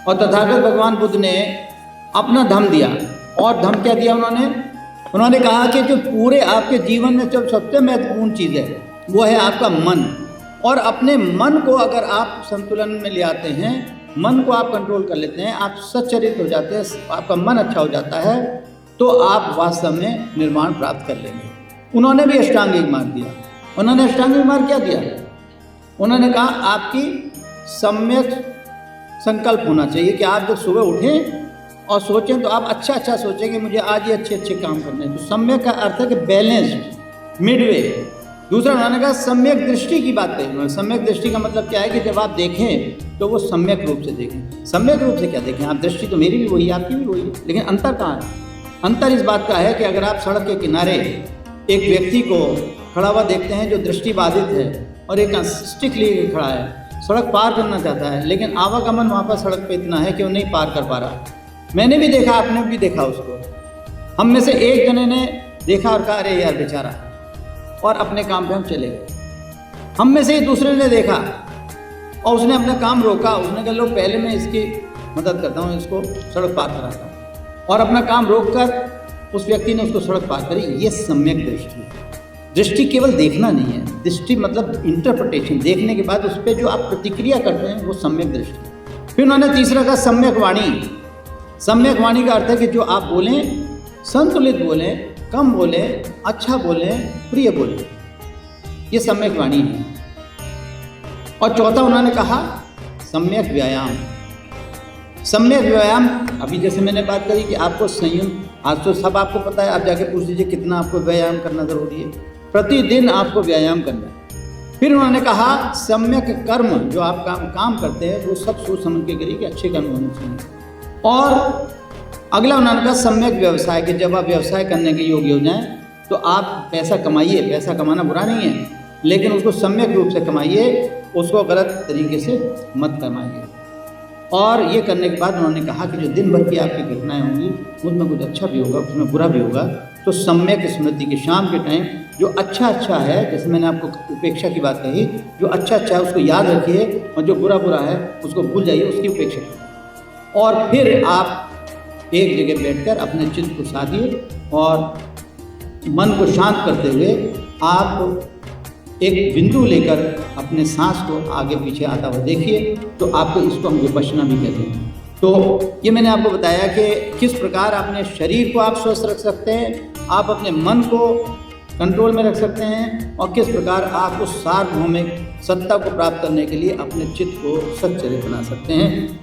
और तथागत भगवान बुद्ध ने अपना धम्म दिया। और धम्म क्या दिया उन्होंने कहा कि जो पूरे आपके जीवन में जो सबसे महत्वपूर्ण चीज़ है वो है आपका मन। और अपने मन को अगर आप संतुलन में ले आते हैं, मन को आप कंट्रोल कर लेते हैं, आप सच्चरित हो जाते हैं, आपका मन अच्छा हो जाता है, तो आप वास्तव में निर्वाण प्राप्त कर लेंगे। उन्होंने भी अष्टांगिक मार्ग दिया। उन्होंने अष्टांगिक मार्ग क्या दिया? उन्होंने कहा आपकी सम्यक संकल्प होना चाहिए कि आप जब सुबह उठें और सोचें तो आप अच्छा सोचें कि मुझे आज ये अच्छे काम करने हैं। तो सम्यक का अर्थ है कि बैलेंस्ड, मिडवे। दूसरा उन्होंने कहा सम्यक दृष्टि की बात कही। सम्यक दृष्टि का मतलब क्या है कि जब आप देखें तो वो सम्यक रूप से देखें। सम्यक रूप से क्या देखें? आप दृष्टि तो मेरी भी वही है, आपकी भी वही है, लेकिन अंतर कहाँ है? अंतर इस बात का है कि अगर आप सड़क के किनारे एक व्यक्ति को खड़ा हुआ देखते हैं जो दृष्टि बाधित है और एक स्टिक लिए खड़ा है, सड़क पार करना चाहता है, लेकिन आवागमन वहाँ पर सड़क पे इतना है कि वो नहीं पार कर पा रहा। मैंने भी देखा, आपने भी देखा उसको। हम में से एक जने ने देखा और कहा अरे यार बेचारा, और अपने काम पे हम चले गए। हम में से ही दूसरे ने देखा और उसने अपना काम रोका। उसने कहा लो पहले मैं इसकी मदद करता हूँ, इसको सड़क पार कराता हूँ, और अपना काम रोककर उस व्यक्ति ने उसको सड़क पार करी। ये सम्यक दृष्टि है। दृष्टि केवल देखना नहीं है, दृष्टि मतलब इंटरप्रिटेशन, देखने के बाद उस पर जो आप प्रतिक्रिया करते हैं वो सम्यक दृष्टि। फिर उन्होंने तीसरा कहा सम्यक वाणी। सम्यक वाणी का अर्थ है कि जो आप बोलें संतुलित बोलें, कम बोले, अच्छा बोले, प्रिय बोले, ये सम्यक वाणी है। और चौथा उन्होंने कहा सम्यक व्यायाम। सम्यक व्यायाम, अभी जैसे मैंने बात करी कि आपको संयम, आज तो सब आपको पता है, आप जाके पूछ लीजिए कितना आपको व्यायाम करना ज़रूरी है। प्रतिदिन आपको व्यायाम करना है। फिर उन्होंने कहा सम्यक कर्म, जो आप काम करते हैं वो सब सोच समझ के करिए कि अच्छे कर्म होने चाहिए। और अगला उन्होंने कहा सम्यक व्यवसाय, कि जब आप व्यवसाय करने के योग्य हो जाएं तो आप पैसा कमाइए। पैसा कमाना बुरा नहीं है, लेकिन उसको सम्यक रूप से कमाइए, उसको गलत तरीके से मत कमाइए। और ये करने के बाद उन्होंने कहा कि जो दिन भर की आपकी घटनाएं होंगी उसमें कुछ अच्छा भी होगा, उसमें बुरा भी होगा, तो सम्यक स्मृति की शाम के टाइम जो अच्छा है, जैसे मैंने आपको उपेक्षा की बात कही, जो अच्छा है उसको याद रखिए और जो बुरा है उसको भूल जाइए, उसकी उपेक्षा कीजिए। और फिर आप एक जगह बैठकर अपने चित्त को साधिए और मन को शांत करते हुए आप एक बिंदु लेकर अपने सांस को आगे पीछे आता हुआ देखिए, तो आपको इसको हम विपश्यना भी कहते हैं। तो ये मैंने आपको बताया कि किस प्रकार अपने शरीर को आप स्वस्थ रख सकते हैं, आप अपने मन को कंट्रोल में रख सकते हैं, और किस प्रकार आप उस सार्वभौमिक सत्ता को प्राप्त करने के लिए अपने चित्त को सच्चरित बना सकते हैं।